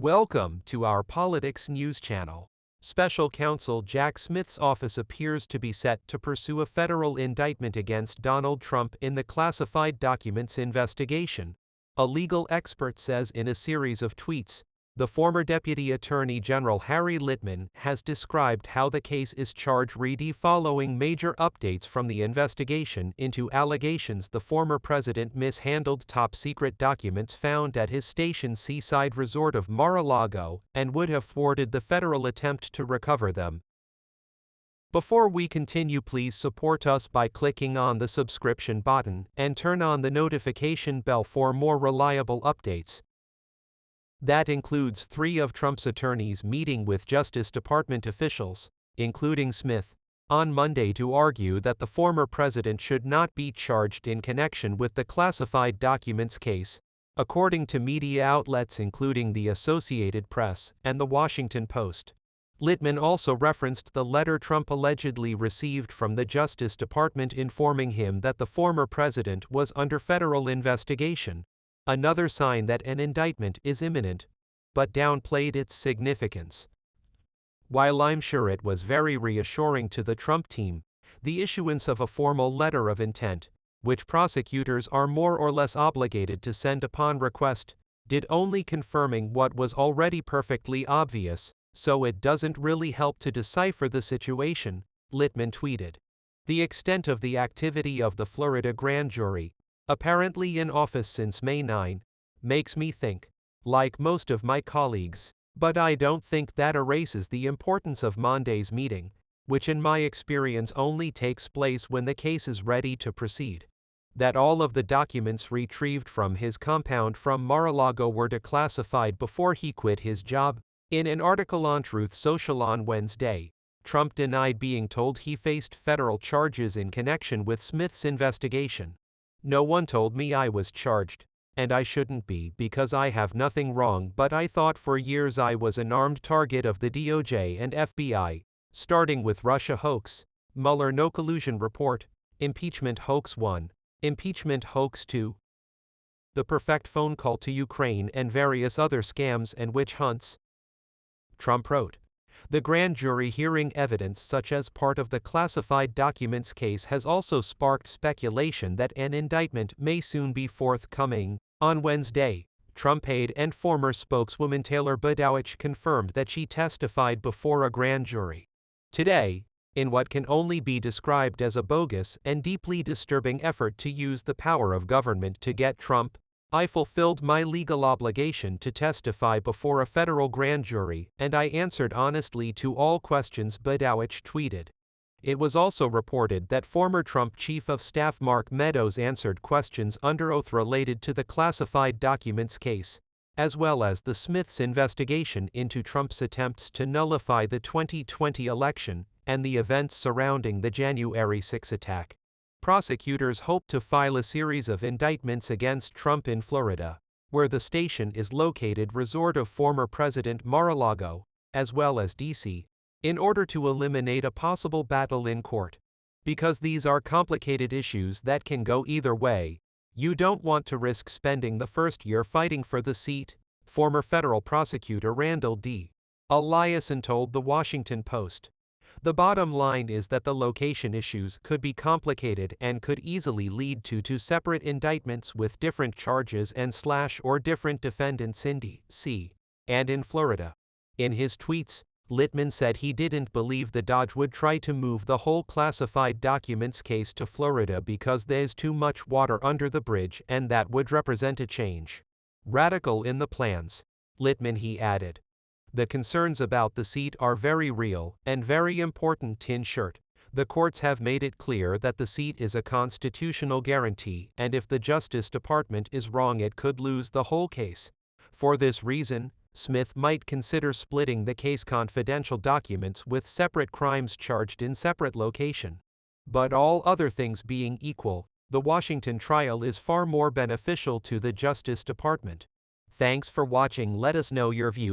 Welcome to our Politics News channel. Special Counsel Jack Smith's office appears to be set to pursue a federal indictment against Donald Trump in the classified documents investigation, a legal expert says in a series of tweets. The former Deputy Attorney General Harry Litman has described how the case is charge-ready following major updates from the investigation into allegations the former president mishandled top-secret documents found at his station's seaside resort of Mar-a-Lago and would have thwarted the federal attempt to recover them. Before we continue, please support us by clicking on the subscription button and turn on the notification bell for more reliable updates. That includes 3 of Trump's attorneys meeting with Justice Department officials, including Smith, on Monday to argue that the former president should not be charged in connection with the classified documents case, according to media outlets including the Associated Press and The Washington Post. Litman also referenced the letter Trump allegedly received from the Justice Department informing him that the former president was under federal investigation, another sign that an indictment is imminent, but downplayed its significance. While I'm sure it was very reassuring to the Trump team, the issuance of a formal letter of intent, which prosecutors are more or less obligated to send upon request, did only confirming what was already perfectly obvious, so it doesn't really help to decipher the situation, Litman tweeted. The extent of the activity of the Florida grand jury, apparently in office since May 9, makes me think, like most of my colleagues, but I don't think that erases the importance of Monday's meeting, which in my experience only takes place when the case is ready to proceed. That all of the documents retrieved from his compound from Mar-a-Lago were declassified before he quit his job. In an article on Truth Social on Wednesday, Trump denied being told he faced federal charges in connection with Smith's investigation. "No one told me I was charged, and I shouldn't be because I have nothing wrong, but I thought for years I was an armed target of the DOJ and FBI, starting with Russia hoax, Mueller no collusion report, impeachment hoax 1, impeachment hoax 2, the perfect phone call to Ukraine and various other scams and witch hunts," Trump wrote. The grand jury hearing evidence such as part of the classified documents case has also sparked speculation that an indictment may soon be forthcoming. On Wednesday, Trump aide and former spokeswoman Taylor Budowich confirmed that she testified before a grand jury. Today, in what can only be described as a bogus and deeply disturbing effort to use the power of government to get Trump, I fulfilled my legal obligation to testify before a federal grand jury, and I answered honestly to all questions, Budowich tweeted. It was also reported that former Trump Chief of Staff Mark Meadows answered questions under oath related to the classified documents case, as well as the Smiths' investigation into Trump's attempts to nullify the 2020 election and the events surrounding the January 6 attack. Prosecutors hope to file a series of indictments against Trump in Florida, where the station is located, resort of former President Mar-a-Lago, as well as D.C., in order to eliminate a possible battle in court. Because these are complicated issues that can go either way, you don't want to risk spending the first year fighting for the seat, former federal prosecutor Randall D. Eliason told The Washington Post. The bottom line is that the location issues could be complicated and could easily lead to 2 separate indictments with different charges and/or different defendants in D.C. and in Florida. In his tweets, Litman said he didn't believe the Dodge would try to move the whole classified documents case to Florida because there's too much water under the bridge and that would represent a change. Radical in the plans, Litman he added. The concerns about the seat are very real and very important. In short, the courts have made it clear that the seat is a constitutional guarantee, and if the Justice Department is wrong, it could lose the whole case. For this reason, Smith might consider splitting the case, confidential documents with separate crimes charged in separate location. But all other things being equal, the Washington trial is far more beneficial to the Justice Department. Thanks for watching. Let us know your view.